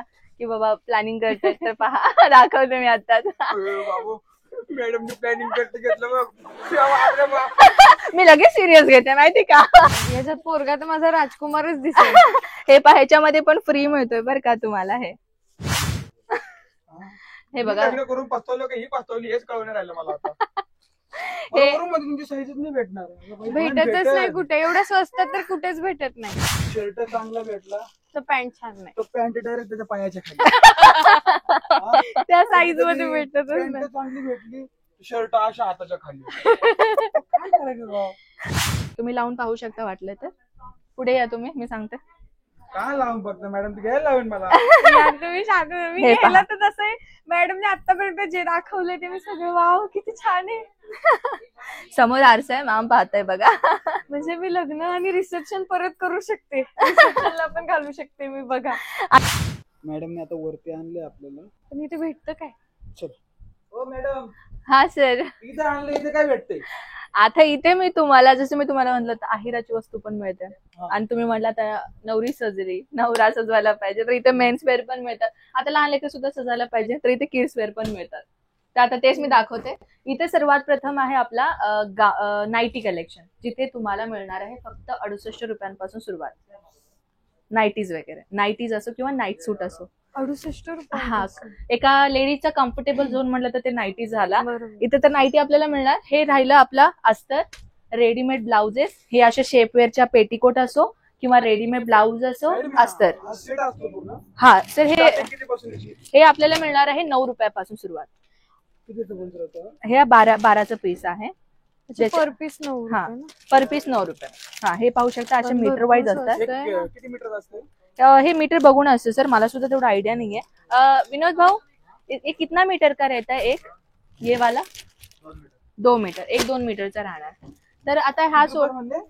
की बाबा प्लॅनिंग करतायत तर पहा दाखवते मी आताच. मॅडम प्लॅनिंग करते घेतलं मी लगेच सिरियस घेते माहिती का. याच्यात पोरगा तर माझा राजकुमारच दिसेल. हे पहा ह्याच्यामध्ये पण फ्री मिळतोय बरं का तुम्हाला. हे बघा लग्न करून पस्तवलं का ही पस्तवली हेच कळून राहिलं मला आता. हे तुमची साईजच नाही भेटणार. भेटतच नाही कुठे, एवढ्या स्वस्तात तर कुठेच भेटत नाही. शर्ट चांगला भेटला तो पॅन्ट छान नाही, तो पॅन्ट डायरेक्ट त्याच्या पायाच्या खाली. त्या साईज मध्ये भेटतच पॅन्ट नाही. चांगली भेटली, शर्ट अशा हाताच्या खाली. काय करायचं राव? तुम्ही लावून पाहू शकता वाटलं तर. पुढे या तुम्ही, मी सांगते. काय लावून फक्त मॅडम ती घ्यायला लावेल मला. यार तुम्ही शांत, मी हे घ्यायला तर तसं आहे. मॅडमने आतापर्यंत जे दाखवले ते मी सगळं वाव किती छान आहे. समोर आरसा आहे, माम पाहताय बघा. म्हणजे मी लग्न आणि रिसेप्शन परत करू शकते, रिसेप्शनला पण घालू शकते मी. बघा मॅडमने आता वरती आणले आपल्याला. पण इथे भेटतं काय? चल हो मॅडम, हा सर, इथे आणलं, इथे काय भेटते? आता इथे मी तुम्हाला जसं मी तुम्हाला म्हटलं तर अहिराची वस्तू पण मिळते. आणि तुम्ही म्हटला तर नवरी सजरी, नवरा सजवायला पाहिजे तर इथे मेन्स वेअर पण मिळतात. आता लहान लेकरं सुद्धा सजायला पाहिजे तर इथे किड्स वेअर पण मिळतात. तर आता तेच मी दाखवते. इथे सर्वात प्रथम आहे आपला नाईटी कलेक्शन, जिथे तुम्हाला मिळणार आहे फक्त 68 रुपयांपासून सुरुवात. नाईटीज वगैरे, नाईटीज असो किंवा नाईट सूट असो. 68 रुपये. हा, एका लेडीजचा कम्फर्टेबल झोन म्हटलं तर ते नाईटी झाला. बरोबर. इथे तर नाईटी आपल्याला मिळणार. हे राहिलं आपला अस्तर, रेडीमेड ब्लाउजेस. हे अशा शेपवेअरच्या पेटीकोट असो किंवा रेडीमेड ब्लाउज असो, अस्तर. सेट असतो पूर्ण. हा सर, कितीपासून याची? हे आपल्याला मिळणार आहे 9 रुपयापासून सुरुवात. कितीचं बोलतो होतं? हे 12चं पीस आहे. पर पीस 9 हा, रुपये ना. पर पीस 9 रुपये. हा, हे पाहू शकता अशा पण मीटर भरपूर वाईज स्वस्त असतात. आहे. किती मीटर असते? हे मीटर बघून असतं सर, मला सुद्धा तेवढा आयडिया नाहीये. विनोद भाऊ, ये कितना मीटर का रहता है एक ये वाला? 2 मीटर, 1-2 मीटरचा राहणार. तर आता हा सोड म्हणजे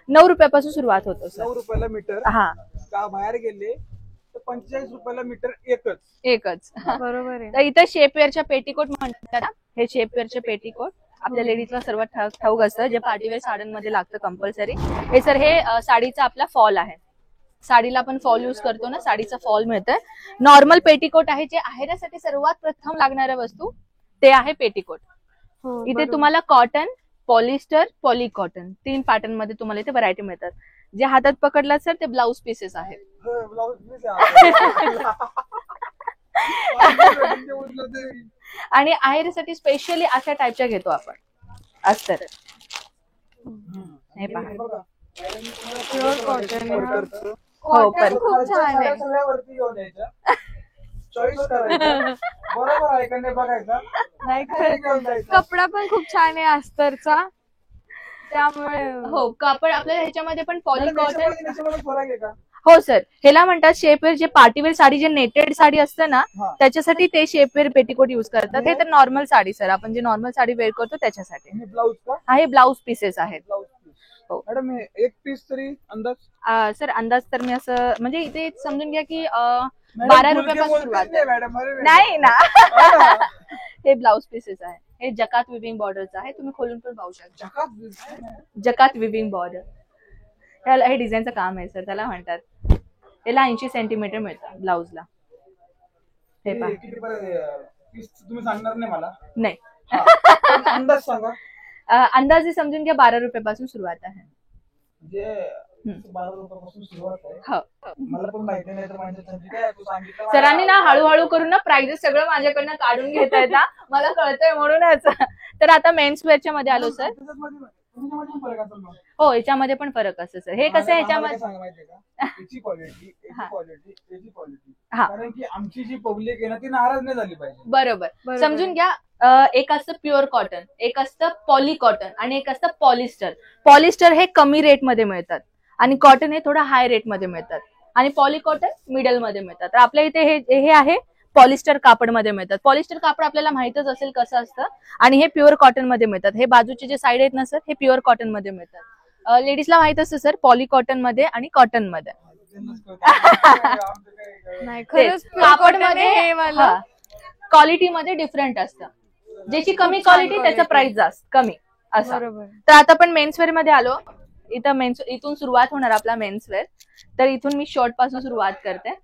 9 रुपयापासून सुरुवात होतो सर. 9 रुपयाला मीटर. हा, का बाहेर गेले तर 45 रुपयाला मीटर एकच. बरोबर आहे. तर इथं शेपवेअरच्या पेटीकोट म्हणतात ना, हे शेपवेअरचे पेटीकोट आपल्या लेडीजला सर्वात ठाऊक असतं, जे पार्टीवेअर साड्यांमध्ये लागतं कंपल्सरी. हे सर, हे साडीचा आपला फॉल आहे. साडीला आपण फॉल युज करतो ना, साडीचा फॉल मिळतोय. नॉर्मल पेटीकोट आहे, जे आहेरासाठी सर्वात प्रथम लागणाऱ्या वस्तू ते आहे पेटीकोट. हो, इथे बरोबर. तुम्हाला कॉटन, पॉलिस्टर, पॉलिकॉटन 3 पॅटर्न मध्ये तुम्हाला इथे व्हरायटी मिळतात. जे हातात पकडलात सर ते ब्लाउज पीसेस आहेत. आणि आहेरसाठी स्पेशली अशा टाईपच्या घेतो आपण अस्तर. हे पहा, प्युअर कॉटन. हो, कॉटन पण खूप छान आहे. सगळ्यावरती घेऊन यायच्या, चॉईस करायचं, बरोबर आहे का नाही बघायचा, नाही नाही खरं, घेऊन जायचं. कपडा पण खूप छान आहे अस्तरचा, त्यामुळे हो, कापड आपल्याला ह्याच्यामध्ये पण पॉलिकॉटन. याच्यामध्ये फरक आहे का? हो सर, ह्याला म्हणतात शेपवेअर. जे पार्टीवेअर साडी, जे नेटेड साडी असते ना, हा. त्याच्यासाठी ते शेपवेअर पेटीकोट युज करतात. हे तर नॉर्मल साडी सर, आपण जे नॉर्मल साडी वेअर करतो त्याच्यासाठी. हे ब्लाऊज का? हा, हे ब्लाउज पीसेस आहेत. ब्लाऊज हो. मॅडम, हे एक पीस तरी अंदाज? सर, अंदाज तर मी असं म्हणजे इथे समजून घ्या की 12 रुपयापासून सुरुवात आहे. मॅडम नाही ना. हे ब्लाउज पीसेस आहे. हे जकात विविंग बॉर्डरचं आहे, तुम्ही खोलून पण पाहू शकता. जकात विविंग बॉर्डर, त्याला हे डिझाईनचं काम आहे सर, त्याला म्हणतात. याला 80 सेंटीमीटर मिळतं ब्लाउजला. हे पहा. पीस तुम्ही सांगणार नाही मला? नाही, अंदाज सांगा. अंदाजे समजून घ्या 12 रुपयापासून सुरुवात आहे. म्हणजे 12 रुपयापासून सुरुवात आहे. हो, मला पण माहिती नाही तर माझ्यासाठी काय तू सांगितलं. सरांनी ना हळूहळू करून ना प्राइजेस सगळं माझ्याकडनं काढून घेत आहेत ना, मला कळतंय म्हणूनच. तर आता मेन्स वेअरच्या मध्ये आलो सर. हो, याच्यामध्ये पण फरक असतो सर. हे कसं आहे ह्याच्यामध्ये सांगा माहितीये का, याची क्वालिटी, याची क्वालिटी, याची क्वालिटी. हा. कारण की आमची जी पब्लिक आहे ना ती नाराज नाही झाली पाहिजे. बरोबर समजून घ्या. एक असतं प्युअर कॉटन, एक असतं पॉली कॉटन आणि एक असतं पॉलिस्टर. पॉलिस्टर हे कमी रेट मध्ये मिळतात आणि कॉटन हे थोडं हाय रेट मध्ये मिळतात आणि पॉली कॉटन मिडल मध्ये मिळतात. तर आपल्या इथे हे आहे पॉलिस्टर कापड मध्ये मिळतात. पॉलिस्टर कापड आपल्याला माहितच असेल कसं असतं आणि हे प्युअर कॉटन मध्ये मिळतात. हे बाजूचे जे साईड आहेत ना सर, हे प्युअर कॉटन मध्ये मिळतात. लेडीजला माहित असतं सर, पॉली कॉटन मध्ये आणि कॉटन मध्ये. नाही खरंच कापड मध्ये मध्ये हे वाला क्वालिटी मध्ये डिफरंट असतं. ज्याची कमी क्वालिटी त्याचं प्राइस जास्त कमी असं. बरोबर. तर आता आपण मेन्सवेअर मध्ये आलो. इथून सुरुवात होणार आपला मेन्सवेअर. तर इथून मी शॉर्ट पासून सुरुवात करते.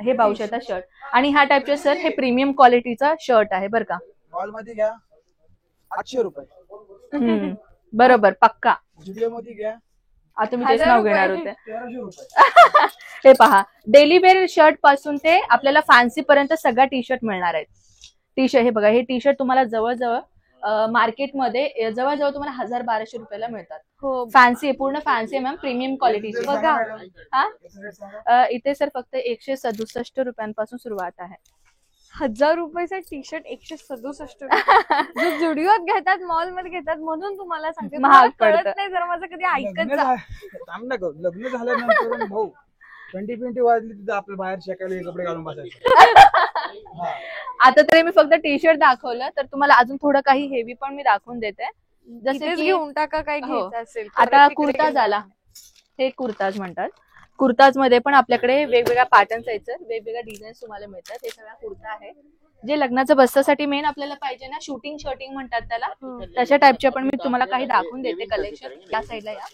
हे पाहू शकता शर्ट. आणि ह्या टाईपचे सर हे प्रीमियम क्वालिटीचा शर्ट आहे बरं का. मॉल मध्ये घ्या 800 रुपये. बरोबर पक्का. जुडिओ मध्ये घ्या आता मी तेच नाव घेणार होते. 1300 रुपये. हे पहा, डेली वेअर शर्ट पासून ते आपल्याला फॅन्सी पर्यंत सगळा टी शर्ट मिळणार आहेत. टी शर्ट हे बघा, हे टी शर्ट तुम्हाला जवळजवळ मार्केटमध्ये जवळजवळ तुम्हाला 1000-1200 रुपयाला मिळतात. हो फॅन्सी, पूर्ण फॅन्सी मॅम, प्रीमियम क्वालिटीचे. बघा. हा इथे सर फक्त 167 रुपयांपासून सुरुवात आहे. 1000 रुपयाचा टी शर्ट 167. जो जुडिओत घेतात, मॉल मध्ये घेतात, म्हणून तुम्हाला सांगते, महाग तुम्हाला कळत पडतं. नाही जर माझं कधी ऐकत लग्न जा. थांब ना गं, लग्न झाल्यानंतर भाऊ 20 वाजली तिथं आपलं बाहेर शेकायला हे कपडे घालून बसायचं. आता तरी मी फक्त टी शर्ट दाखवलं, तर तुम्हाला अजून थोडं काही हेवी पण मी दाखवून देते. जसे इथेच की घेऊन टाका काय हो. घ्यायचं असेल. आता परत तिकडे कुर्ता गेलं. झाला, हे कुर्ताज म्हणतात. कुर्ताज मध्ये पण आपल्याकडे वेगवेगळ्या पॅटर्न्स आहेत सर, वेगवेगळ्या डिझाईन तुम्हाला मिळतात. हे सगळा कुर्ता आहे जे लग्नाचं बसण्यासाठी मेन आपल्याला पाहिजे ना, शूटिंग शर्टिंग म्हणतात त्याला, तशा टाईपचे पण मी तुम्हाला काही दाखवून देते कलेक्शन. या साईडला या.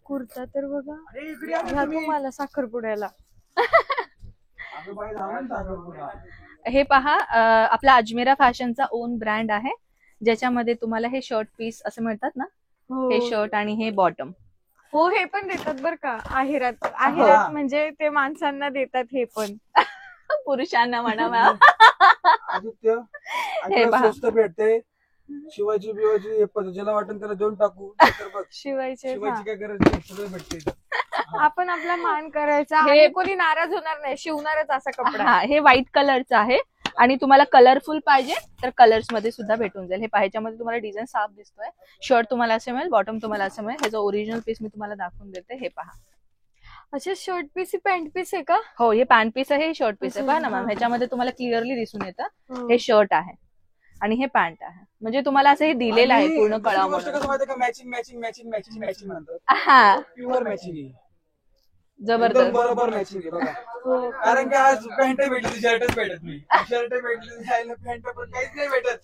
कुर्ता तर बघा, अरे इकडे या ना घ्या तुम्ही. तुम्हाला साखरपुड्याला. अगं बाई, जाऊ ना साखरपुडा. हे पहा, आपला अजमेरा फॅशनचा ओन ब्रँड आहे, ज्याच्यामध्ये तुम्हाला हे शर्ट पीस असं मिळतात ना, हो. हे शर्ट आणि हे बॉटम. हो हे पण देतात बरं का आहेरात. हा. आहेरात म्हणजे ते माणसांना देतात हे पण. पुरुषांना म्हणा मॅम. आदित्य हे आपल्याला पहा. स्वस्त भेटते. शिवाजी बिवाजी हे ज्याला वाटून त्याला देऊन टाकू. नाहीतर बघ, शिवायचे शिवायची काय गरज नाही, सगळं भेटते. आपण आपला मान करायचा. हे- आणि कोणी नाराज होणार नाही, शिवणारच असा कपडा. हा, हे व्हाईट कलरचं आहे आणि तुम्हाला कलरफुल पाहिजे तर कलर्स मध्ये सुद्धा भेटून जाईल. हे पाहायच्यामध्ये तुम्हाला डिझाईन साफ दिसतोय. शर्ट तुम्हाला असं मिळेल, बॉटम तुम्हाला असं मिळेल. हे जो ओरिजिनल पीस मी तुम्हाला दाखवून देते, हे पहा. अच्छा शर्ट पीस ही पॅन्ट पीस आहे का? हो, हे पॅन्ट पीस आहे, हे शर्ट पीस आहे. असं, पहा ना मॅम, हा. ह्याच्यामध्ये तुम्हाला क्लिअरली दिसून येतं. हो. हे शर्ट आहे आणि हे पॅन्ट आहे. म्हणजे तुम्हाला असं हे दिलेलं आहे आणि पूर्ण दुसरी कळा गोष्ट म्हणून. कसं माहितीये का, matching matching matching matching matching म्हणतात. हा, प्युअर मॅचिंग आहे. जबरदस्त. बरोबर मॅचिंग आहे बघा. हो. कारण की आज पॅन्ट भेटली, शर्टच भेटत नाही. शर्ट भेटली, पॅन्ट पण काहीच नाही भेटत.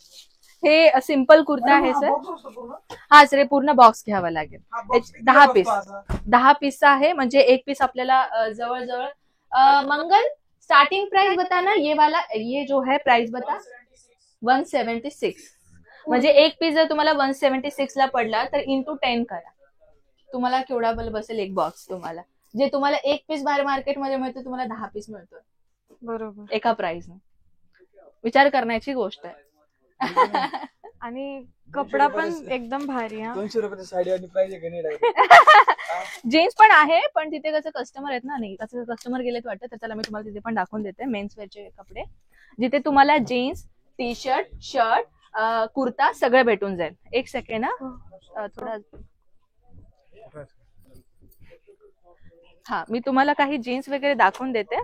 हे सिम्पल कुर्ता आहे हा सर. box असतो पूर्ण. हा सर, हे पूर्ण बॉक्स घ्यावा लागेल. हा box किती 10 box पीस. असा? 10 पीसचा आहे, म्हणजे एक पीस आपल्याला जवळजवळ मंगल स्टार्टिंग प्राइस बता ना, ये वाला, ये जो है प्राइस बता. 176. म्हणजे एक पीस जर तुम्हाला 176 ला पडला तर इंटू 10 करा, तुम्हाला केवढा बसेल एक बॉक्स. तुम्हाला जे तुम्हाला एक पीस बाहेर मार्केटमध्ये मिळतो, तुम्हाला 10 पीस मिळतोय बरोबर. एका प्राइसने. विचार करण्याची गोष्ट आहे. आणि कपडा पण एकदम भारी. हा 200 रुपयाची साडी आणि प्राइस आहे का नाही direct? जीन्स पण आहे, पण तिथे कसं कस्टमर आहेत ना, नाही कसं कस्टमर गेलेत वाटतं, तर त्याला मी तुम्हाला तिथे पण दाखवून देते. मेन्स वेअरचे कपडे जिथे तुम्हाला jeans, T shirt, shirt, kurta सगळं भेटून जाईल. एक सेकंड ना, थोडा. हा, मी तुम्हाला काही जीन्स वगैरे दाखवून देते.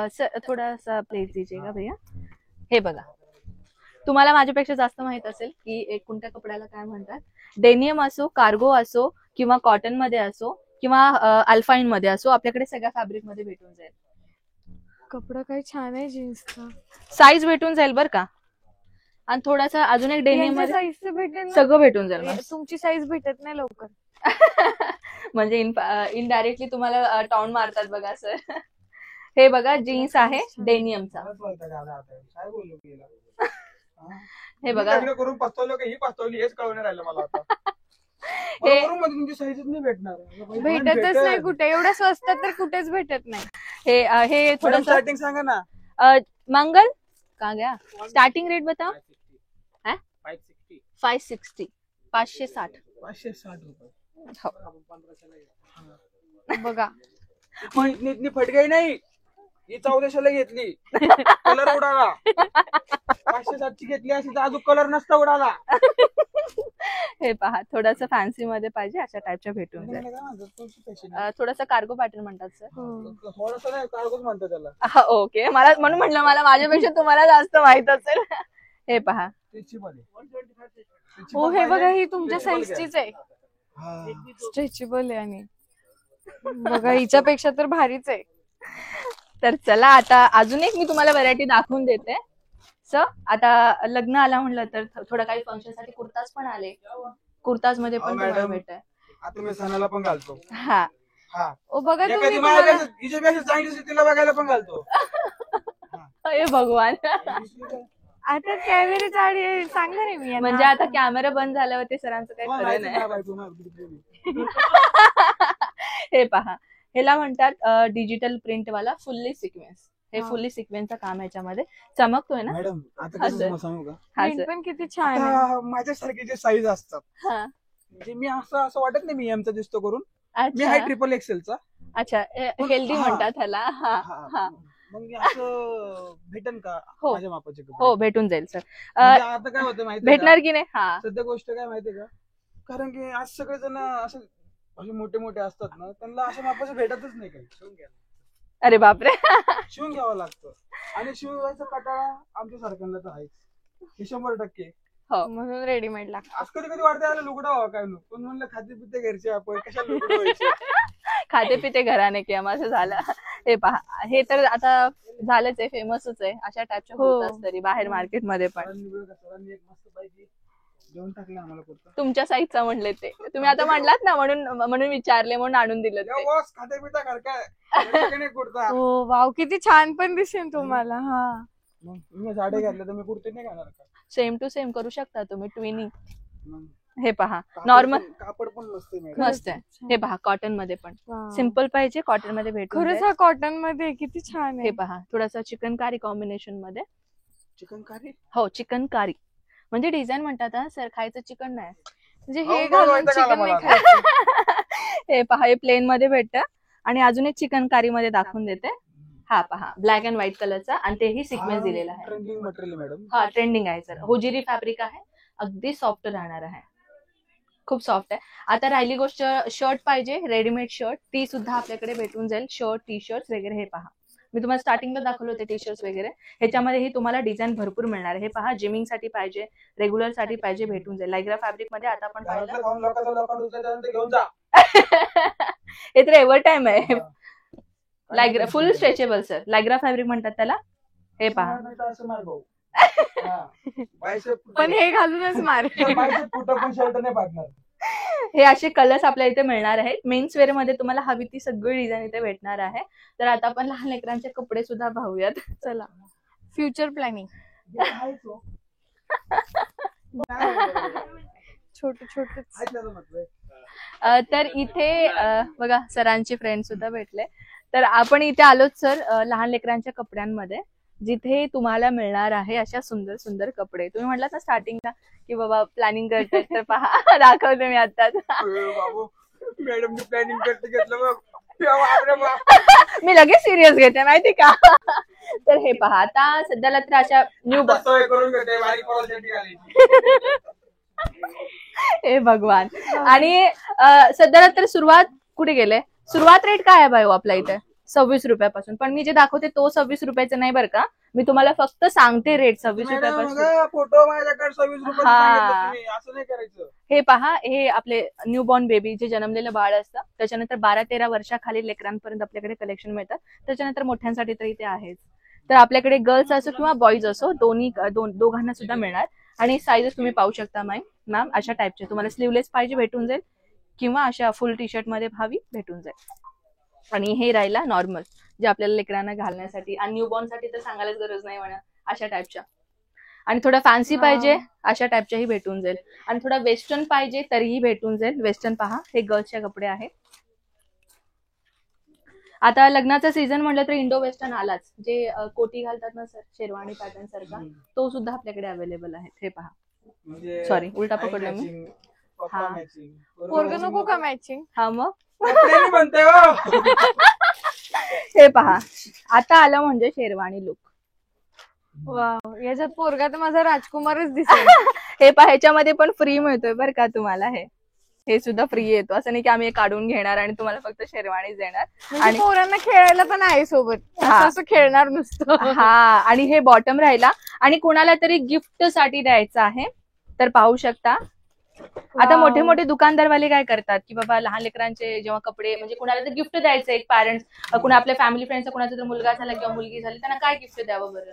सर थोडासा प्लेस दीजिएगा भैया. हे बघा, तुम्हाला माझ्यापेक्षा जास्त माहित असेल की कोणत्या कपड्याला काय म्हणतात. डेनियम असो, कार्गो असो, किंवा कॉटन मध्ये असो, किंवा अल्फाईन मध्ये असो, आपल्याकडे सगळ्या फॅब्रिक मध्ये भेटून जाईल. कपडा काही छान आहे जीन्सचा. साईज भेटून जाईल बरं का. आणि थोडासा अजून एक डेनियम मध्ये साईज भेटेल ना? सगळं भेटून जाईल मॅम. तुमची साईज भेटत नाही लवकर. म्हणजे इनडायरेक्टली तुम्हाला टॉन मारतात बघा सर. हे बघा, जीन्स आहे डेनियमचा. मलाच बोलता का आला आता? काय बोललो की हिला? हा? हे मी बघा, लग्न करून पस्तवलो की ही पस्तवली, हेच कळून राहिलं मला आता. हे बरोबर मध्ये तुमची साईजच नाही भेटणार. अगं बाई, भेटतच भेटेल. नाही कुठे. एवढ्या स्वस्त तर कुठेच भेटत नाही. हे मॅडम, थोडस स्टार्टिंग सांगा ना. मंगल कहाँ गया, स्टार्टिंग रेट बताओ. 560. 560. 560 रुपये. बघा इतनी फटकाई नाही, ही 1400ला घेतली, कलर उडाला. 560ची घेतली अशी तर अजून कलर नसता उडाला. हे पहा, थोडस फॅन्सी मध्ये पाहिजे अशा टाइपच्या भेटून जाईल. थोडस कार्गो पॅटर्न म्हणतात सर. थोडस नाही, कार्गोच म्हणतो त्याला. ओके, मला म्हणून म्हटलं, मला माझ्यापेक्षा तुम्हाला जास्त माहित असेल. हे पहा, हो हे बघा, ही तुमच्या साईजचीच आहे. स्ट्रेचेबल आहे आणि बघा हिच्यापेक्षा तर भारीच आहे. तर चला आता अजून एक मी तुम्हाला व्हरायटी दाखवून देते. आता लग्न आला म्हटलं तर थोडं काही फंक्शन साठी कुर्ताज पण आले. कुर्ताज मध्ये पण तुम्हाला मॅडम, भेटत. आता मी सणाला पण घालतो. हा, हा ओ बघा तुम्ही एखादी तुम्हाला- माझ्यापेक्षा हिच्यापेक्षा चांगली दिसते, तिला बघायला पण घालतो. अरे भगवान. आता कॅमेऱ्याच्या आडी सांगा रे मी यांना. म्हणजे आता कॅमेरा बंद झाल्यावरती सरांचं काही मला खरं माहिती नाही. नाही बाई, तुम्हाला किती प्रेमी. हे पहा, ह्याला म्हणतात डिजिटल प्रिंट वाला फुल्ली सिक्वेन्स. हे हा. फुल्ली सिक्वेन्सचं काम ह्याच्यामध्ये चमकतोय ना. मॅडम आता हा, कसं सर. तुम्हाला सांगू का, हा Print सर. पण किती छान आहे. आता माझ्यासारखे जे साईज असतात, हा. म्हणजे मी असं वाटत नाही मी एमचा दिसतो करून, मी अच्छा आहे ट्रिपल एक्सेलचा. अच्छा हेल्दी हा. म्हणतात ह्याला. हा हा. मग मी असं भेटन का हो. माझ्या मापाचे कपडे? हो भेटून जाईल सर. म्हणजे आता काय होतं माहिती भेटणार की नाही. हा सध्या गोष्ट काय माहितीये का, कारण की आज सगळे जण असं असे मोठे मोठे असतात ना, त्यांना अशा मापाचे भेटतच नाही काही. शिवून घ्यायला अरे बापरे. शिवून घ्यावं लागतं, आणि शिवायचा कटाळा आमच्या सारख्यांना तर आहेच, हे 100%. हो म्हणून रेडीमेड लागतं. आज कधी कधी वाटतं याला लुगडा व्हावा काय नको, पण म्हणलं खाते पिते घरचे आपण, कशाला लुगडं व्हायचे. खाते पिते घराने की असं झालं. हे पहा, हे तर आता झालंच आहे, फेमसच आहे. अशा टाईपच्या हो. होतात तरी बाहेर मार्केटमध्ये पण. सरांनी एक मस्त पैकी जेवण टाकलं आम्हाला पुरतं. तुमच्या साईजचा म्हणले ते तुम्ही आता म्हणलात ना, म्हणून विचारले, म्हणून आणून दिलं ते. बॉस खाते पिता घर काय नाही कुर्ता. हो वाव किती छान पण दिसेल तुम्हाला. हा मग मी साड्या घातल्या तर मी कुर्ते नाही घालणार का? सेम टू सेम करू शकता तुम्ही ट्विनिंग. मग हे पहा कापड नॉर्मल पण- कापड पण मस्त आहे मॅडम. मस्त आहे. हे पहा कॉटन मध्ये पण वाव. सिम्पल पाहिजे, कॉटन मध्ये भेटून खरंच जाईल. हा कॉटन मध्ये किती छान हे आहे. पहा थोडासा चिकनकारी कॉम्बिनेशन मध्ये. चिकन कारी हो चिकनकारी म्हणजे डिझाईन म्हणतात हा सर, खायचं चिकन नाही. म्हणजे हो, हे बघ, घालून वैताग आला चिकन नाही मला. खायचं. हे पहा हे प्लेन मध्ये भेटतं, आणि अजून एक चिकनकारी मध्ये दाखवून देते. हा पहा ब्लॅक अँड व्हाईट कलरचा, आणि तेही सिक्वेन्स दिलेला आहे. Trending material madam. हा ट्रेंडिंग आहे सर. होजिरी फॅब्रिक आहे, अगदी सॉफ्ट राहणार आहे, खूप सॉफ्ट आहे. आता राहिली गोष्ट शर्ट पाहिजे, रेडीमेड शर्ट, ती सुद्धा आपल्याकडे भेटून जाईल. शर्ट टी शर्ट वगैरे. हे पहा मी तुम्हाला स्टार्टिंगला दाखवले होते टी शर्ट वगैरे, ह्याच्यामध्येही तुम्हाला डिझाईन भरपूर मिळणार आहे. हे पहा जिमिंग साठी पाहिजे, रेग्युलर साठी पाहिजे, भेटून जाईल. लायग्रा फॅब्रिक मध्ये आता आपण पाहिलं. घरातलं खाऊन लोकांचं लोकांना उचलायचं ते घेऊन जा. हे तर एव्हर टाइम आहे. लायग्रा फुल स्ट्रेचेबल सर, लायग्रा फॅब्रिक म्हणतात त्याला. हे पहा नाही तर असं मार भाऊ. हा. बायसेप फुटं. पण हे घालूनच मार. बायसेप फुटं पण शर्ट नाही फाटणार. हे असे कलर्स आपल्याला इथे मिळणार आहेत. मेन्स वेअर मध्ये तुम्हाला हवी ती सगळी डिझाईन इथे भेटणार आहे. तर आता आपण लहान लेकरांचे कपडे सुद्धा पाहूयात. चला फ्युचर प्लॅनिंग. हे आहेच हो. छोटे छोटे. आहेच त्याचं म्हटलंय. तर इथे बघा सरांचे फ्रेंड सुद्धा भेटले. तर आपण इथे आलोच सर लहान लेकरांच्या कपड्यांमध्ये, जिथे तुम्हाला मिळणार आहे अशा सुंदर सुंदर कपडे. तुम्ही म्हटलात ना स्टार्टिंगला की बाबा प्लॅनिंग करतात, तर पहा दाखवते मी आताच. अरे बाबू मॅडमने प्लॅनिंग करते घेतलं बघ. बापरे बाप. मी लगेच सिरियस घेते माहिती का. तर हे पहा आता सध्याला तर अशा न्यू आता सवय करून घेते बारीक पोरांसाठी आली. हे भगवान. आणि सध्याला तर सुरुवात कुठे गेले, सुरुवात रेट काय आहे भाई आपल्या इथे 26 रुपयापासून. पण मी जे दाखवते तो 26 रुपयाचा नाही बरं का, मी तुम्हाला फक्त सांगते रेट 26 रुपयापासून. मॅडम फोटो माझ्याकडे 26 रुपये हा. सांगितलं तुम्ही, असं नाही करायचं. हे पहा हे आपले न्यूबॉर्न बेबी जे जन्मलेलं बाळ असतं, त्याच्यानंतर 12-13 वर्षाखालील लेकरांपर्यंत आपल्याकडे कलेक्शन मिळतात. त्याच्यानंतर मोठ्यांसाठी तर इथे आहेच. तर आपल्याकडे गर्ल्स असो किंवा बॉईज असो दोघांना सुद्धा मिळणार. आणि साईजेस तुम्ही पाहू शकता मॅम अशा टाईपचे. तुम्हाला स्लीवलेस पाहिजे भेटून जाईल, किंवा अशा फुल टी शर्ट मध्ये भावी भेटून जाईल. आणि हे राहिला नॉर्मल जे आपल्याला लेकरांना घालण्यासाठी, आणि न्यूबॉर्न साठी तर सांगायलाच गरज नाही म्हणा, अशा टाईपच्या. आणि थोडा फॅन्सी पाहिजे अशा टाईपच्याही भेटून जाईल. आणि थोडा वेस्टर्न पाहिजे तरीही भेटून जाईल. वेस्टर्न पहा हे गर्ल्सचे कपडे आहेत. आता लग्नाचा सीझन म्हटलं तर इंडो वेस्टर्न आलाच. जे कोटी घालतात ना सर, शेरवाणी पॅटर्न सारखा, तो सुद्धा आपल्याकडे अवेलेबल आहे. हे पहा. म्हणजे सॉरी उलटा आई पकडलं मी. matching, पप्पा हा. matching, पोरग नको का मॅचिंग. हा मग कपडे नाही म्हणते हो. हे पहा आता आलं म्हणजे शेरवाणी लुक. वाव याच्यात पोरगा तर माझा राजकुमारच दिसेल. हे पहा ह्याच्यामध्ये पण फ्री मिळतोय बरं का तुम्हाला. हे सुद्धा फ्री येतो, असं नाही की आम्ही हे काढून घेणार आणि तुम्हाला फक्त शेरवाणीच देणार. म्हणजे पोरांना खेळायला पण आहे सोबत, हा. असं खेळणार नुसतं. हा आणि हे बॉटम राहिला, आणि कोणाला तरी गिफ्ट साठी द्यायचं आहे तर पाहू शकता. आता वाव. मोठे मोठे दुकानदारवाले काय करतात की बाबा लहान लेकरांचे जेव्हा कपडे, म्हणजे कोणाला तर गिफ्ट द्यायचं, एक पॅरेंट्स कुणा आपल्या फॅमिली फ्रेंडचा कोणाचा जर मुलगा झाला किंवा मुलगी झाली, त्यांना काय गिफ्ट द्यावं बरं.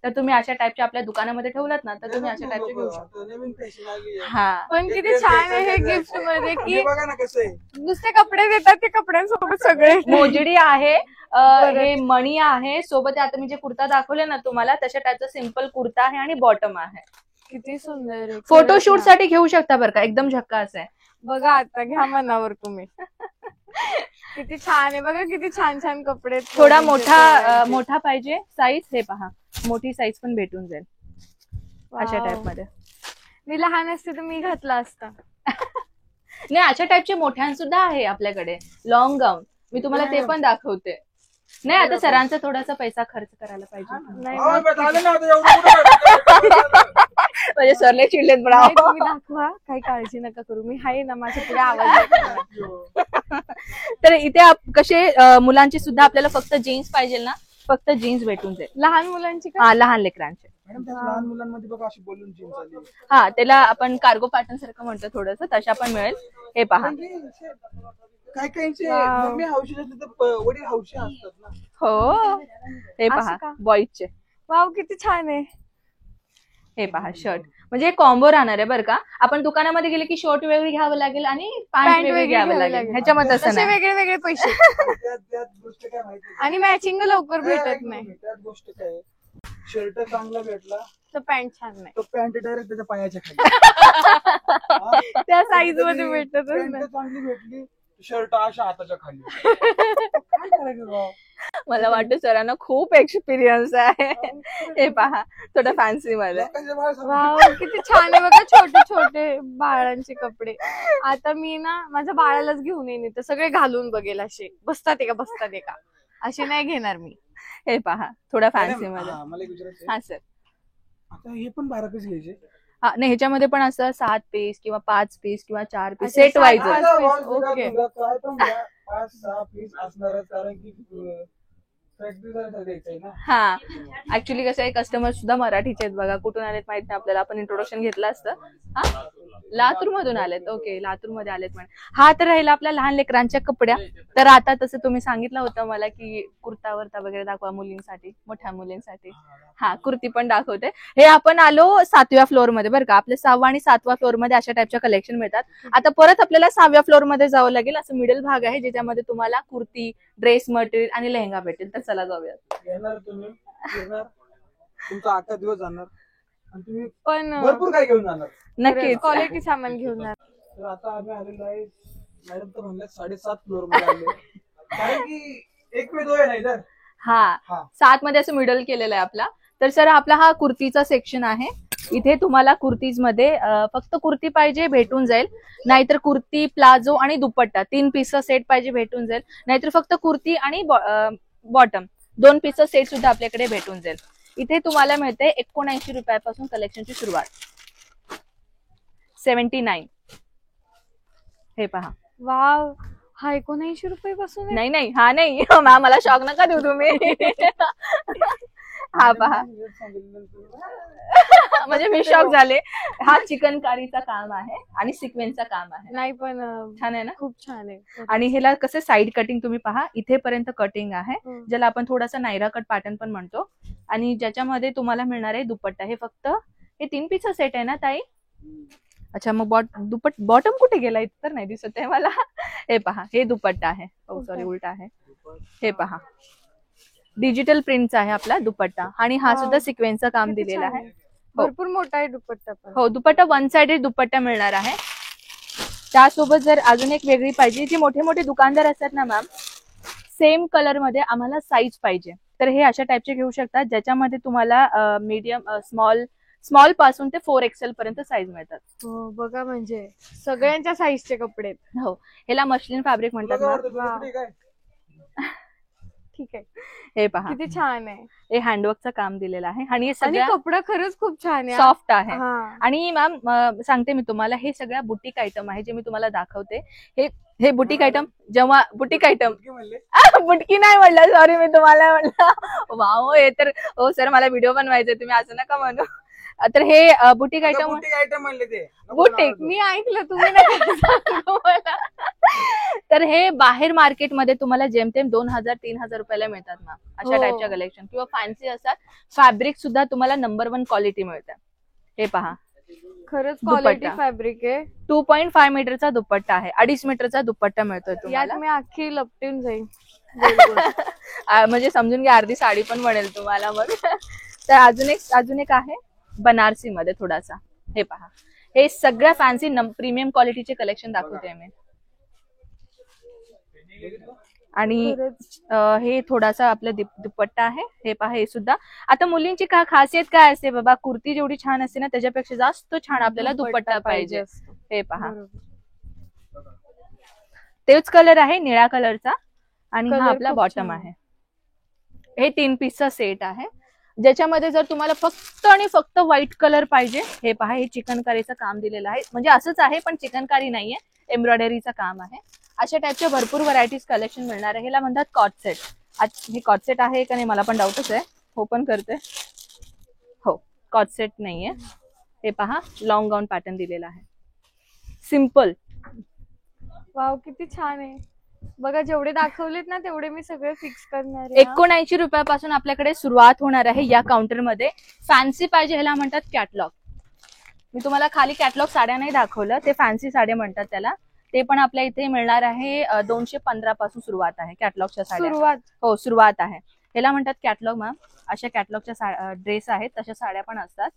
तर तुम्ही अशा टाईपच्या आपल्या दुकानामध्ये ठेवलात ना तर तुम्ही अशा टाईपचे घेऊ शकता. नवीन फॅशन आली आहे. हा पण किती छान आहे हे गिफ्ट मध्ये की हे बघा ना कसं आहे. नुसते कपडे देतात ते कपड्यांसोबत सगळे मोजडी आहे, हे मणी आहे सोबत. आता मी जे कुर्ता दाखवले ना तुम्हाला तशा टाईपचा सिंपल कुर्ता आहे आणि बॉटम आहे. किती सुंदर आहे. फोटोशूट साठी घेऊ शकता बरं का, एकदम झक्कास आहे. बघा आता घ्या मनावर तुम्ही. किती छान आहे बघा, किती छान छान कपडे आहेत. थोडा मोठा पाहिजे साईज, हे पहा मोठी साईज पण भेटून जाईल अशा वाव. टाईप मध्ये. मी लहान असते तर मी घातला असता. नाही अशा टाईपचे मोठ्यां सुद्धा आहे आपल्याकडे लॉंग गाऊन. मी तुम्हाला ते पण दाखवते. नाही आता सरांचा थोडासा पैसा खर्च करायला पाहिजे नाही अहो, मग- झालं ना आता एवढं कुठं म्हणजे सरले चिडलेत नाही, तुम्ही दाखवा, काही काळजी नका करू, मी आहे ना, माझ्या पुढे आवाज येतो. तर इथे कसे मुलांची सुद्धा आपल्याला फक्त जीन्स पाहिजे ना, फक्त जीन्स भेटून जाईल. लहान मुलांची का? हा लहान लेकरांचे. मॅडम त्या लहान मुलांमध्ये बघा अशी बोलून जीन्स आली. हा त्याला आपण कार्गो पॅटर्न सारखं म्हणतो थोडस, तशा पण मिळेल. हे पहा. काय काहींचे वाव. मम्मी हौशी असते तर वडील हौशी असतात ना. हो हे असं पहा का? बॉईजचे. वाव किती छान आहे. हे पहा शर्ट, म्हणजे कॉम्बो राहणार आहे बरं का. आपण दुकानामध्ये गेले की शर्ट वेगळी घ्यावं लागेल आणि पॅन्ट वेगळी घ्यावं लागेल. ह्याच्यामध्ये तसं तसे नाही. वेगळे वेगळे पैसे त्यात गोष्ट काय माहिती आणि मॅचिंग लवकर भेटत नाही. त्यात गोष्ट काय शर्ट चांगला भेटला तर पॅन्ट छान नाही, तो पॅन्ट डायरेक्ट त्याच्या पायाच्या खाली. त्या साईज मध्ये भेटतच पॅन्ट नाही. चांगली भेटली शर्ट अशा हाताच्या खाली. काय करायचं राव? मला वाटतं सरांना खूप एक्सपिरियन्स आहे. हे पहा थोडं फॅन्सी मध्ये. लोकांच्या बाहेर समोर वाव किती छान आहे बघा, छोटे छोटे बाळांचे कपडे. आता मी ना माझ्या बाळालाच घेऊन येईन, तर सगळे घालून बघेल असे बसतात का असे नाही घेणार मी. हे पहा थोडा फॅन्सी मध्ये. हा, मला एक विचारायचं आहे. हा सर. आता हे पण 12 पीस घ्यायचे. हा नाही ह्याच्यामध्ये पण असं 7 पीस किंवा 5 पीस किंवा 4 पीस अच्छा, सेट वाईज. सात- आता piece, wall bigha okay. Bigha काय पण घ्या, 5-6 पीस असणारच कारण की प्रॅक्टिस द्यायचंय ना. हा ऍक्च्युली कसं आहे, कस्टमर सुद्धा मराठीचे आहेत बघा. कुठून आलेत माहित नाही आपल्याला, आपण इंट्रोडक्शन घेतलं असतं. हा लातूर मधून आलेत. ओके लातूर मध्ये आलेत म्हणे. हा तर राहिला आपल्या लहान लेकरांच्या कपड्या. तर आता तसं तुम्ही सांगितलं होतं मला की कुर्ता वरता वगैरे दाखवा मुलींसाठी, मोठ्या मुलींसाठी. हा कुर्ती पण दाखवते. हे आपण आलो 7व्या फ्लोअर मध्ये बरं का. आपल्या 6वा आणि 7वा फ्लोअर मध्ये अशा टाईपच्या कलेक्शन मिळतात. आता परत आपल्याला 6व्या फ्लोअर मध्ये जावं लागेल. असं मिडल भाग आहे ज्याच्यामध्ये तुम्हाला कुर्ती, ड्रेस मटेरियल आणि लेहंगा भेटेल. तर चला जाऊयात. येणार तुम्ही फिरणार, तुमचा 8 दिवस जाणार आणि तुम्ही पण भरपूर काय घेऊन जाणार. नक्कीच. क्वालिटी सामान घेऊन जा. तर आता आम्ही आलेलो आहे मॅडम तर म्हणल्या 7.5 फ्लोअर मध्ये आले कारण की एक मे 2 आहे नाही तर. हा हा 7 मध्ये असं मिडल केलेलं आहे आपला. तर सर आपला हा कुर्तीचा सेक्शन आहे. इथे तुम्हाला कुर्तीज मध्ये फक्त कुर्ती पाहिजे भेटून जाईल, नाहीतर कुर्ती, प्लाझो आणि दुपट्टा 3 पीसचा सेट पाहिजे भेटून जाईल, नाहीतर फक्त कुर्ती आणि बॉटम 2 पीसचा सेट सुद्धा आपल्याकडे भेटून जाईल. इथे तुम्हाला मिळते 79 रुपयापासून कलेक्शनची सुरुवात. 79. हे पहा. वाव हा 79 रुपये पासून आहे. नाही हा नाही मॅम मला शॉक नका देऊ तुम्ही. हा पहा म्हणजे मी शॉक झाले. हा चिकनकारीचा काम आहे आणि सिक्वेन्सचा काम आहे. नाही पण छान आहे ना. खूप छान आहे. आणि ह्याला कसं साईड कटिंग तुम्ही पहा, इथेपर्यंत कटिंग आहे, हम्म. ज्याला आपण थोडासा नायरा कट पॅटर्न पण म्हणतो. आणि ज्याच्यामध्ये तुम्हाला मिळणार आहे दुपट्टा. हे फक्त हे 3 पीसचा सेट आहे ना ताई. अच्छा मग बॉटम कुठे गेला, इथं तर नाही दिसत आहे मला. हे पहा हे दुपट्टा आहे. सॉरी उलटा आहे. हे पहा डिजिटल प्रिंटचा आहे आपला दुपट्टा आणि हा सुद्धा सिक्वेन्सचं काम किती दिलेला छान आहे. भरपूर मोठा आहे दुपट्टा पण. हो दुपट्टा 1 साइडेड दुपट्टा मिळणार आहे. त्यासोबत जर अजून एक वेगळी पाहिजे, जे मोठे मोठे दुकानदार असतात ना मॅम, सेम कलर मध्ये आम्हाला साईज पाहिजे, तर हे अशा टाइपचे घेऊ शकतात ज्याच्यामध्ये तुम्हाला मीडियम, स्मॉल पासून ते 4XL पर्यंत साईज मिळतात. हो बघा म्हणजे सगळ्यांच्या साईजचे कपडे आहेत. हो ह्याला मशलिन फॅब्रिक म्हणतात तुला मॅम. आवडतं तुला कुठे काय? ठीक आहे. हे पहा किती छान आहे. हे हँडवर्कचं काम दिलेलं आहे आणि हे आणि सगळं कपडा खरंच खूप छान आहे. सॉफ्ट आहे. हा. आणि मॅम सांगते मी तुम्हाला, हे सगळ्या बुटीक आयटम आहे जे मी तुम्हाला दाखवते. हे बुटीक आयटम, जेव्हा बुटीक आयटम बुटकी म्हणले बुटकी नाही म्हणलं, सॉरी मी तुम्हाला म्हणलं. वाव हे तर, हो सर मला व्हिडिओ बनवायचे, तुम्ही असं नका म्हणू. तर हे बुटीक आयटम बुटीक आयटम म्हणले ते नको बुटीक. नाव मी ऐकलं, तुम्ही नका सांगू मला. तर हे बाहेर मार्केटमध्ये तुम्हाला जेमतेम 2000-3000 रुपयाला मिळतात ना अशा हो. टाईपच्या कलेक्शन, किंवा फॅन्सी असतात. फॅब्रिक सुद्धा तुम्हाला नंबर 1 क्वालिटी मिळते. हे पहा, खरंच दुपट्टा. क्वालिटी फॅब्रिक आहे. 2.5 मीटरचा दुपट्टा आहे, 2.5 मीटरचा दुपट्टा मिळतोय यात तुम्हाला. मी अख्खी लपटून जाईल. गोल गोल. म्हणजे समजून घ्या, अर्धी साडी पण बनेल तुम्हाला मग. तर अजून एक आहे बनारसी मध्ये थोडासा. हे पहा, हे सगळ्या फॅन्सी प्रीमियम क्वालिटीचे कलेक्शन दाखवते मी. आणि खरंच. हे थोडासा आपला दुपट्टा आहे. हे पहा, हे सुद्धा आता मुलींची खासियत काय असते बाबा, कुर्ती जेवढी छान असते ना त्याच्यापेक्षा जास्त छान आपल्याला दुपट्टा पाहिजे. असतो. हे पहा, बरोबर. तेच कलर आहे निळ्या कलरचा, आणि हा Colour आपला खूप बॉटम छान. आहे. हे 3 पीसचा सेट आहे, ज्याच्यामध्ये जर तुम्हाला फक्त आणि फक्त व्हाईट कलर पाहिजे. हे पहा, हे चिकनकारीचं काम दिलेलं आहे, म्हणजे असंच आहे पण चिकनकारी नाहीये, एम्ब्रॉयडरीचं काम आहे. अशा टाईपच्या भरपूर व्हरायटीज कलेक्शन मिळणार आहे. ह्याला म्हणतात कॉट सेट. हे कॉट सेट आहे का नाही मला पण डाऊटच आहे. ओपन करते. हो, कॉट सेट नाहीये. हे पहा, लॉंग गाऊन पॅटर्न दिलेला आहे, सिम्पल. वाव, किती छान आहे. बघा, जेवढे दाखवलेत ना तेवढे मी सगळे फिक्स करणार आहे. 79 रुपयापासून आपल्याकडे सुरुवात होणार आहे या काउंटरमध्ये. फॅन्सी पाहिजे ह्याला म्हणतात कॅटलॉग. मी तुम्हाला खाली कॅटलॉग साड्या नाही दाखवलं, ते फॅन्सी साड्या म्हणतात त्याला. ते पण आपल्या इथे मिळणार आहे. 215 पासून सुरुवात आहे कॅटलॉगच्या साड्या. सुरुवात. हो, सुरुवात आहे. ह्याला म्हणतात कॅटलॉग मॅम. अशा कॅटलॉगच्या ड्रेस आहेत, तशा साड्या पण असतात.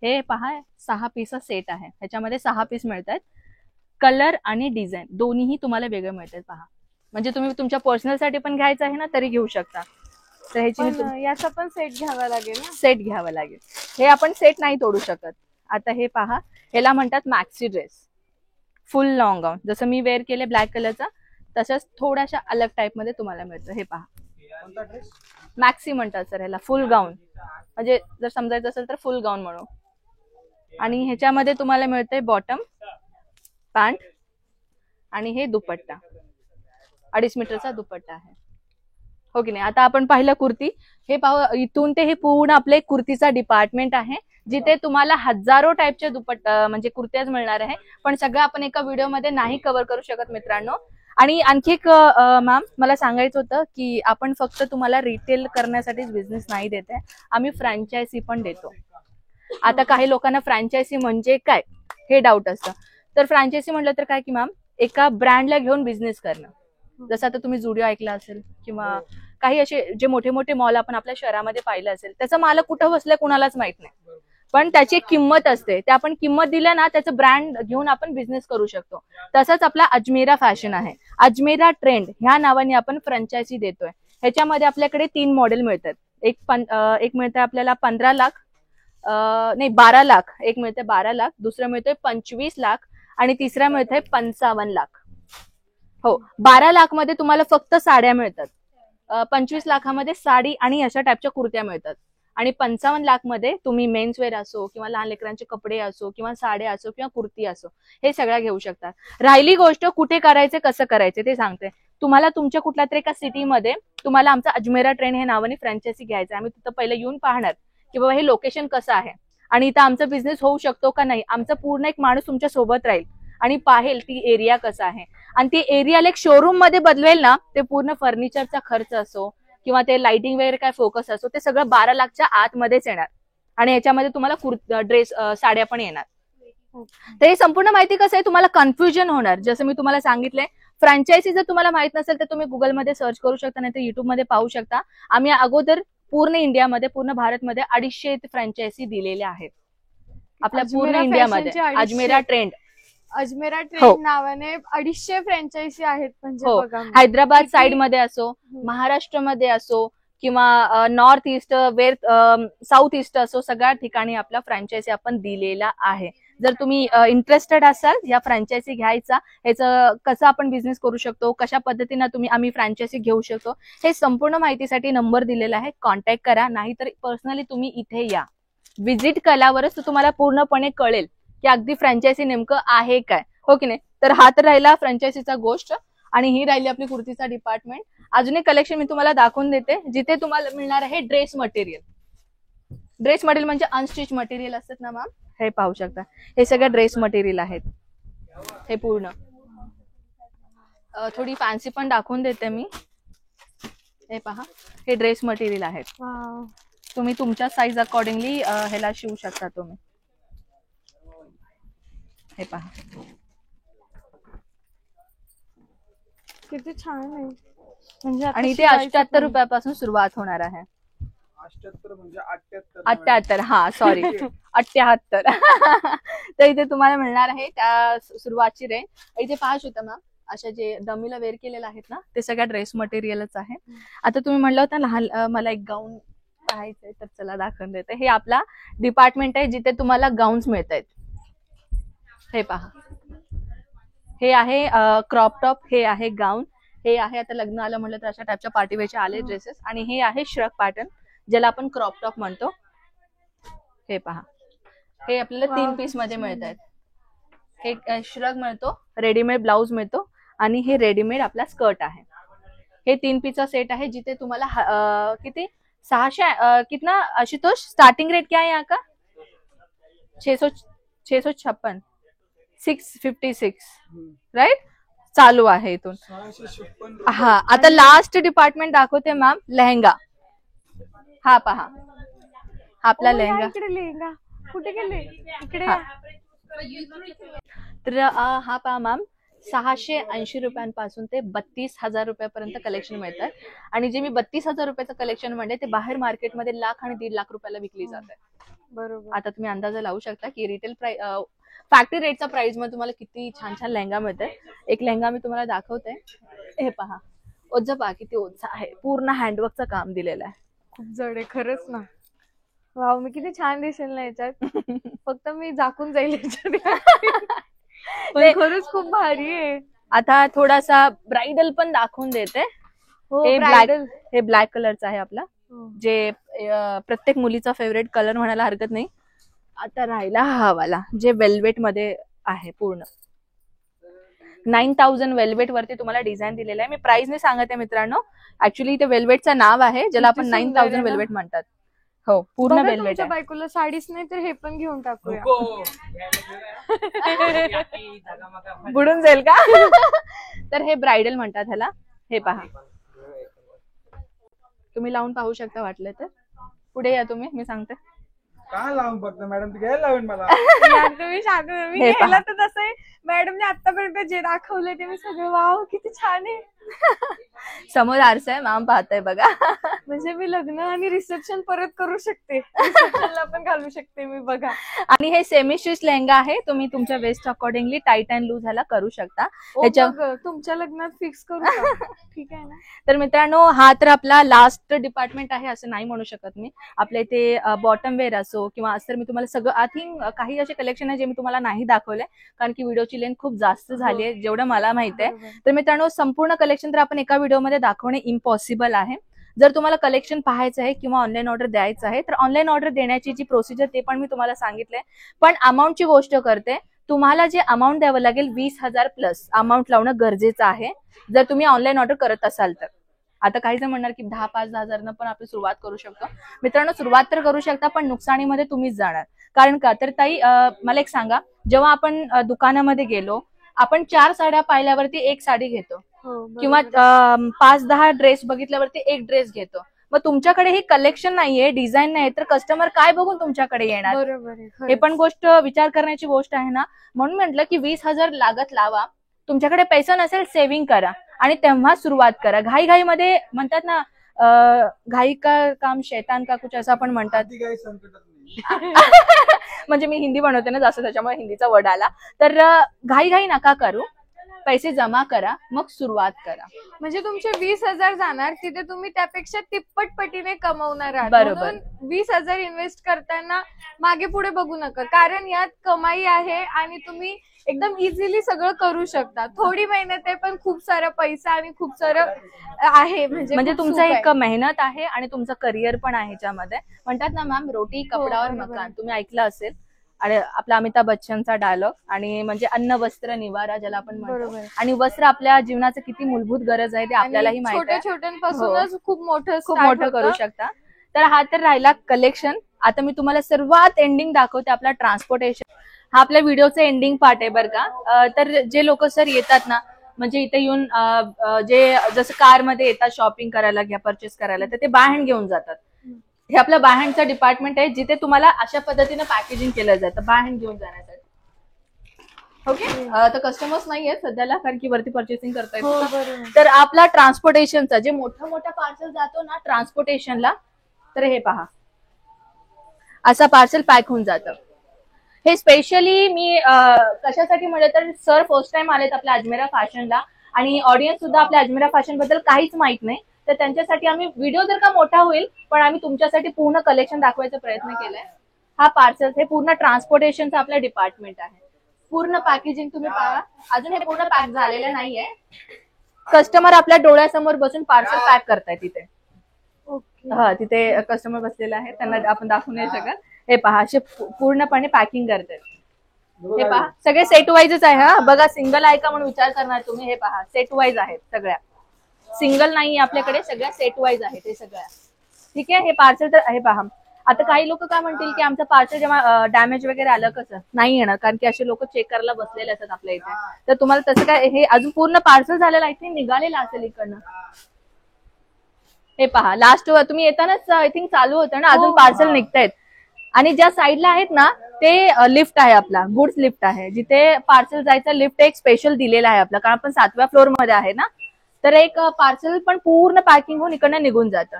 हे पहा, 6 पीसचा सेट आहे. ह्याच्यामध्ये 6 पीस मिळतात. कलर आणि डिझाईन दोन्हीही तुम्हाला वेगळे मिळतात. पहा, म्हणजे तुम्ही तुमच्या पर्सनल साठी पण घ्यायचं आहे ना तरी घेऊ शकता. तर ह्याची पण याचा पण सेट घ्यावा लागेल ना. सेट घ्यावा लागेल. हे आपण सेट नाही तोडू शकत. आता हे पहा, ह्याला म्हणतात मॅक्सी ड्रेस, फुल लॉंग गाऊन. जसं मी वेअर केले ब्लॅक कलरचा, तसंच थोड्याशा अलग टाइप मध्ये तुम्हाला मिळतं. हे पहा, कोणता ड्रेस? मॅक्सी म्हणतात सर ह्याला, फुल गाऊन. म्हणजे जर समजायचं असेल तर फुल गाऊन म्हणू. आणि ह्याच्यामध्ये तुम्हाला मिळतंय बॉटम, पॅन्ट, आणि हे दुपट्टा. 2.5 मीटरचा दुपट्टा आहे. हो की नाही. आता आपण पाहिलं कुर्ती. हे पाहू, इथून ते हे पूर्ण आपले कुर्तीचा डिपार्टमेंट आहे, जिथे तुम्हाला हजारो टाईपच्या दुपट्टा म्हणजे कुर्त्याच मिळणार आहे. पण सगळं आपण एका व्हिडिओमध्ये नाही कव्हर करू शकत मित्रांनो. आणि आणखी एक मॅम मला सांगायचं होतं की आपण फक्त तुम्हाला रिटेल करण्यासाठीच बिझनेस नाही देत आहे, आम्ही फ्रँचायझी पण देतो. आता काही लोकांना फ्रँचायझी म्हणजे काय हे डाऊट असतं. तर फ्रँचायझी म्हटलं तर काय की मॅम, एका ब्रँडला घेऊन बिझनेस करणं. जसं आता तुम्ही जुडिओ ऐकला असेल, किंवा काही असे जे मोठे मोठे मॉल आपण आपल्या शहरामध्ये पाहिलं असेल, त्याचा मालक कुठं बसलाय कुणालाच माहित नाही, पण त्याची एक किंमत असते. ते आपण किंमत दिल्या ना, त्याचं ब्रँड घेऊन आपण बिझनेस करू शकतो. तसंच आपला अजमेरा फॅशन आहे, अजमेरा ट्रेंड ह्या नावाने आपण फ्रँचायझी देतोय. ह्याच्यामध्ये आपल्याकडे 3 मॉडेल मिळतात. एक मिळतं आपल्याला 15 लाख, नाही 12 लाख. एक मिळते 12 लाख, दुसरं मिळतोय 25 लाख, आणि तिसरा मिळतोय 55 लाख. हो, 12 लाख मध्ये तुम्हाला फक्त साड्या मिळतात, 25 लाखामध्ये साडी आणि अशा टाईपच्या कुर्त्या मिळतात, आणि 55 लाख मध्ये तुम्ही मेन्सवेअर असो, किंवा लहान लेकरांचे कपडे असो, किंवा साड्या असो, किंवा कुर्ती असो, हे सगळ्या घेऊ शकता. राहिली गोष्ट कुठे करायचे, कसं करायचे ते सांगते. तुम्हाला तुमच्या कुठल्या तरी एका सिटीमध्ये तुम्हाला आमचा अजमेरा ट्रेंड हे नावाने फ्रँचायझी घ्यायचं. आम्ही तिथं पहिलं येऊन पाहणार की बाबा हे लोकेशन कसं आहे, आणि इथं आमचा बिझनेस होऊ शकतो का नाही. आमचा पूर्ण एक माणूस तुमच्या सोबत राहील आणि पाहेल ती एरिया कसा आहे, आणि ती एरियाला एक शोरूम मध्ये बदलेल ना. ते पूर्ण फर्निचरचा खर्च असो, किंवा ते लाइटिंग वगैरे काय फोकस असो, ते सगळं 12 लाखच्या आतमध्येच येणार. आणि याच्यामध्ये तुम्हाला ड्रेस साड्या पण येणार. तर हे संपूर्ण माहिती कसं आहे, तुम्हाला कन्फ्युजन होणार. जसं मी तुम्हाला सांगितलंय, फ्रँचायझी जर तुम्हाला माहित नसेल तर तुम्ही गुगलमध्ये सर्च करू शकता, नाही तर युट्यूबमध्ये पाहू शकता. आम्ही अगोदर पूर्ण इंडियामध्ये, पूर्ण भारतमध्ये 250 फ्रँचायझी दिलेल्या आहेत आपल्या पूर्ण अजमेरा इंडियामध्ये. फॅशनचे 250. अजमेरा ट्रेंड, अजमेरा हो. ट्रेंड नावाने 250 फ्रँचायझी आहेत. म्हणजे हो, बघा, हैदराबाद किती- साइड मध्ये असो, महाराष्ट्रामध्ये असो, किंवा नॉर्थ ईस्ट, साऊथ ईस्ट असो, सगळ्या ठिकाणी आपला फ्रँचायझी आपण दिलेला आहे. जर तुम्ही इंटरेस्टेड असाल या फ्रँचायझी घ्यायचा, ह्याचं कसं आपण बिझनेस करू शकतो, कशा पद्धतीने आम्ही फ्रँचायझी घेऊ शकतो, हे संपूर्ण माहितीसाठी नंबर दिलेला आहे, कॉन्टॅक्ट करा. नाहीतर पर्सनली तुम्ही इथे या, व्हिजिट केल्यावरच तुम्हाला पूर्णपणे कळेल की अगदी फ्रँचायझी नेमकं आहे काय. हो की नाही. तर हा तर राहिला फ्रँचायझीचा गोष्ट, आणि ही राहिली आपली कुर्तीचा डिपार्टमेंट. अजून एक कलेक्शन मी तुम्हाला दाखवून देते, जिथे तुम्हाला मिळणार आहे ड्रेस मटेरियल. ड्रेस मटेरियल म्हणजे अनस्टिच मटेरियल असतात ना मॅम, हे पाहू शकता. हे सगळं ड्रेस मटेरियल आहेत. हे पूर्ण थोडी फॅन्सी पण दाखवून देते मी. हे पहा, हे ड्रेस मटेरियल आहेत. वाव. तुम्ही तुमच्या साईज अकॉर्डिंगली ह्याला शिवू शकता तुम्ही. हे पहा, किती छान आहे. म्हणजे आता आणि ते शिवायचं 78 पण. रुपयापासून सुरुवात होणार आहे. 78 म्हणजे 78. 78, हा सॉरी 78. तर इथे तुम्हाला मिळणार आहे त्या सुरुवातची रेंज. इथे पाहू शकता मॅम, अशा जे डमीला वेअर केलेलं आहेत ना, ते सगळ्या ड्रेस मटेरियलच आहे. आता तुम्ही म्हणलं होतं लहान मला एक गाऊन पाहायचंय, तर चला दाखवून देते. हे आपला डिपार्टमेंट आहे जिथे तुम्हाला गाऊन्स मिळत आहेत. हे पहा, हे आहे क्रॉप टॉप, हे आहे गाऊन, हे आहे आता लग्न आलं म्हटलं तर अशा टाईपच्या पार्टीवेअरचे आले ड्रेसेस, आणि हे आहे श्रग पॅटर्न ज्याला आपण क्रॉप टॉप म्हणतो. हे पहा, हे आपल्याला 3 पीस मध्ये मिळत आहेत. हे श्रग मिळतो, रेडीमेड ब्लाउज मिळतो, आणि हे रेडीमेड आपला स्कर्ट आहे. हे 3 पीसचा सेट आहे जिथे तुम्हाला किती 600 कितना आशुतोष स्टार्टिंग रेट क्या है यहाँ का? 656 656 राईट चालू आहे इथून. 656. हा, आता लास्ट डिपार्टमेंट दाखवते मॅम, लेहंगा. हा पहा, हा आपला ओ, या लेहंगा. इकडे लेहंगा कुठे गेले? इकडे हा. या. तर हा पहा मॅम, 680 रुपयांपासून ते 32,000 रुपयापर्यंत कलेक्शन मिळतात. आणि जे मी 32,000 रुपयाचं कलेक्शन म्हणते ते बाहेर मार्केटमध्ये लाख आणि 1.5 लाख रुपयाला विकली जाते. बरोबर. आता तुम्ही अंदाजा लावू शकता की रिटेल प्राइस फॅक्टरी रेटचा प्राइस मध्ये तुम्हाला किती छान छान लेहंगा मिळतात. एक लेहंगा मी तुम्हाला दाखवते. हे पहा, ओझं पहा किती ओझं आहे, पूर्ण हँडवर्कचं काम दिलेलं आहे. खूप जड आहे खरंच ना. वाव, मी किती छान दिसेल ना याच्यात. फक्त मी झाकून जाईल याच्यात. पण खरंच खूप भारी आहे. आता थोडासा ब्राइडल पण दाखवून देते. हो, हे bridal. हे ब्लॅक कलरचं आहे आपला, हो. जे प्रत्येक मुलीचा फेवरेट कलर म्हणायला हरकत नाही. आता राहिला हा वाला, जे वेल्वेट मध्ये आहे पूर्ण. 9000 वेल्वेट वरती तुम्हाला डिझाईन दिलेला आहे. मी प्राइस नाही सांगत आहे मित्रांनो, ऍक्च्युली ते वेल्वेटचं नाव आहे ज्याला आपण किती सुंदर 9000 आहे ना. वेल्वेट म्हणतात. हो, पूर्ण बघा, वेल्वेट तुमच्या आहे. बायकोला साडीच नाही तर हे पण घेऊन टाकूया. नको. बुडून जाईल का? तर हे ब्राइडल म्हणतात ह्याला. हे पहा, तुम्ही लावून पाहू शकता वाटलं तर. पुढे या तुम्ही, मी सांगते. काय लावून बघतो मॅडम, ती घ्यायला लावून मला. यार, तुम्ही शांत व्हा. मी हे पहा. केलं तर तसं मॅडमने आतापर्यंत जे दाखवलंय ते मी सगळं, वाव किती छान आहे. समोर आरसा आहे, मॅम पाहताय बघा. म्हणजे मी लग्न आणि रिसेप्शन परत करू शकते. रिसेप्शनला पण घालू शकते मी, बघा. आणि हे सेमी स्टिच लेहंगा आहे, तुम्ही तुमच्या waist accordingly tight and loose ह्याला करू शकता. ओ, ह्याच्या बघ, तुमच्या लग्नात फिक्स करू का? ठीक आहे ना. तर मित्रांनो, हा तर आपला लास्ट डिपार्टमेंट आहे असं नाही म्हणू शकत मी. आपल्या इथे बॉटम वेअर असो किंवा अस्तर, मी तुम्हाला सगळं आय थिंक काही असे कलेक्शन आहे जे मी तुम्हाला नाही दाखवले, कारण की व्हिडिओची लेंथ खूप जास्त झाली आहे जेवढं मला माहिती आहे. बरोबर. तर मित्रांनो, संपूर्ण कलेक्शन तर आपण एका व्हिडिओमध्ये दाखवणे इम्पॉसिबल आहे. जर तुम्हाला कलेक्शन पाहायचं आहे किंवा ऑनलाईन ऑर्डर द्यायचं आहे तर ऑनलाईन ऑर्डर देण्याची जी प्रोसिजर ते पण मी तुम्हाला सांगितलंय. पण अमाऊंटची गोष्ट करते, तुम्हाला जे अमाऊंट द्यावं लागेल 20,000 प्लस अमाऊंट लावणं गरजेचं आहे जर तुम्ही ऑनलाईन ऑर्डर करत असाल तर. आता काही जण म्हणणार की 10-5-10 हजारनं पण आपण सुरुवात करू शकतो. मित्रांनो, सुरुवात तर करू शकता, पण नुकसानीमध्ये तुम्हीच जाणार. कारण का तर ताई, मला एक सांगा, जेव्हा आपण दुकानामध्ये गेलो, आपण 4 साड्या पाहिल्यावरती एक साडी घेतो, हो, बरोबर. किंवा 5-10 ड्रेस बघितल्यावरती एक ड्रेस घेतो. मग तुमच्याकडे हे कलेक्शन नाहीये, डिझाईन नाही, तर कस्टमर काय बघून तुमच्याकडे येणार? बरोबर आहे, हे खरंच. पण गोष्ट विचार करण्याची गोष्ट आहे ना. म्हणून म्हटलं की 20,000 लागत लावा. तुमच्याकडे पैसा नसेल, सेव्हिंग करा आणि तेव्हा सुरुवात करा. घाईघाईमध्ये म्हणतात ना, घाई का काम शैतान का कुछ असं आपण म्हणतात. ती काही संकटच नाही. म्हणजे मी हिंदी बनवते ना जास्त, त्याच्यामुळे हिंदीचा वर्ड आला. तर घाई नका करू, पैसे जमा करा, मग सुरुवात करा. म्हणजे तुमचे 20,000 जाणार तिथे, तुम्ही त्यापेक्षा तिप्पट पटीने कमवणार आहात. बरोबर. म्हणून 20,000 इन्व्हेस्ट करताना मागे पुढे बघू नका, कारण यात कमाई आहे आणि तुम्ही एकदम इझिली सगळं करू शकता. थोडी मेहनत आहे, पण खूप सारा पैसा आणि खूप सारं आहे. म्हणजे म्हणजे खूप तुमचं सुख एक आहे. मेहनत आहे आणि तुमचं करिअर पण आहे ह्याच्यामध्ये. म्हणतात ना मॅम, रोटी कपड्यावर बरोबर. मकान, तुम्ही ऐकलं असेल. आणि आपला अमिताभ बच्चनचा डायलॉग, आणि म्हणजे अन्न वस्त्र निवारा ज्याला आपण म्हणतो. बरोबर. आणि वस्त्र आपल्या जीवनाचं किती मूलभूत गरज आहे ते आपल्यालाही आणि माहिती छोट्या आहे. छोट्यांपासूनच खूप मोठं खूप start मोठं करू होतं. शकता. तर हा तर राहिला कलेक्शन. आता मी तुम्हाला सर्वात एंडिंग दाखवते आपला ट्रान्सपोर्टेशन. हा आपल्या व्हिडिओचा एंडिंग पार्ट आहे बरं का. तर जे लोक सर येतात ना, म्हणजे इथे येऊन जे जसं कारमध्ये येतात शॉपिंग करायला किंवा परचेस करायला, तर ते बाय हँड घेऊन जातात. हे आपलं बाय हँडचं डिपार्टमेंट आहे, जिथे तुम्हाला अशा पद्धतीने पॅकेजिंग केलं जातं बाय हँड घेऊन जाण्यासाठी. ओके, तर कस्टमर्स नाहीये सध्याला, कारण की वरती परचेसिंग करतायत. हो, बरोबर. तर आपला ट्रान्सपोर्टेशनचा जे मोठं मोठं पार्सल जातो ना ट्रान्सपोर्टेशनला, तर हे पहा असा पार्सल पॅक होऊन जातं. हे स्पेशली मी कशासाठी म्हणलं तर सर फर्स्ट टाइम आलेत आपल्या अजमेरा फॅशनला आणि ऑडियन्स सुद्धा आपल्या अजमेरा फॅशन बद्दल काहीच माहित नाही. तर त्यांच्यासाठी आम्ही व्हिडिओ जर का मोठा होईल पण आम्ही तुमच्यासाठी पूर्ण कलेक्शन दाखवायचा प्रयत्न केलाय. हा पार्सल हे पूर्ण ट्रान्सपोर्टेशनचं आपलं डिपार्टमेंट आहे. पूर्ण पॅकेजिंग तुम्ही पहा, अजून हे पूर्ण पॅक झालेलं नाहीये. कस्टमर आपल्या डोळ्यासमोर बसून पार्सल पॅक करतायत तिथे. ओके. हा, तिथे कस्टमर बसलेला आहे, त्यांना आपण दाखवू नाही शकत. हे पहा असे पूर्णपणे पॅकिंग करतात. हे पहा सगळे सेट वाईजच आहे. हा बघा, सिंगल आहे का म्हणून विचार करणार तुम्ही. हे पहा सेट वाईज आहेत सगळ्या, सिंगल नाही आपल्याकडे, सगळ्या सेट वाईज आहेत हे सगळ्या. ठीक आहे. हे पार्सल तर हे पहा. आता काही लोक काय म्हणतील की आमचं पार्सल जेव्हा डॅमेज वगैरे आलं कसं नाही येणार, कारण की असे लोक चेक करायला बसलेले असतात आपल्या इथे. तर तुम्हाला तसं काय, हे अजून पूर्ण पार्सल झालेलं आय थिंक निघालेलं असेल इकडनं. हे पहा लास्ट तुम्ही येतानाच आय थिंक चालू होतं ना, अजून पार्सल निघतायत. आणि ज्या साईडला आहेत ना ते लिफ्ट आहे, आपला गुड्स लिफ्ट आहे, जिथे पार्सल जायचं लिफ्ट एक स्पेशल दिलेला आहे आपला, कारण आपण 7व्या फ्लोअर मध्ये आहे ना. तर एक पार्सल पण पूर्ण पॅकिंग होऊन इकडनं निघून जातं.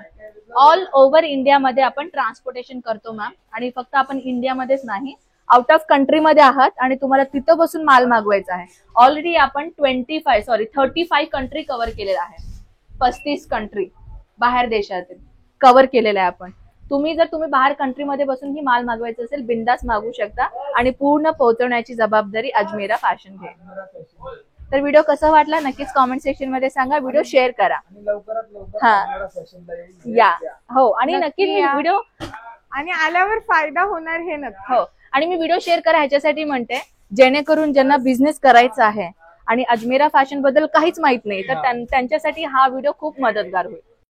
ऑल ओव्हर इंडियामध्ये आपण ट्रान्सपोर्टेशन करतो मॅम. आणि फक्त आपण इंडियामध्येच नाही, आउट ऑफ कंट्रीमध्ये आहात आणि तुम्हाला तिथं बसून माल मागवायचा आहे. ऑलरेडी आपण 35 कंट्री कव्हर केलेला आहे. 35 कंट्री बाहेर देशातील कव्हर केलेला आहे आपण. जर तुम्ही बाहेर कंट्रीमध्ये बसून ही माल मागवायचं असेल, बिंदास मागवू शकता आणि पूर्ण पोहोचवण्याची जबाबदारी अजमेरा फॅशन घेईल. तर व्हिडिओ कसा वाटला नक्कीच कॉमेंट सेक्शन मध्ये सांगा. व्हिडिओ शेअर करा. या हो, आणि नक्कीच मी व्हिडिओ आणि आल्यावर फायदा होणार हे नक्की. हो, आणि मी व्हिडिओ शेअर करा ह्याच्यासाठी म्हणते, जेणेकरून ज्यांना बिझनेस करायचा आहे आणि अजमेरा फॅशन बद्दल काहीच माहित नाही, तर त्यांच्यासाठी हा व्हिडिओ खूप मदतगार होईल.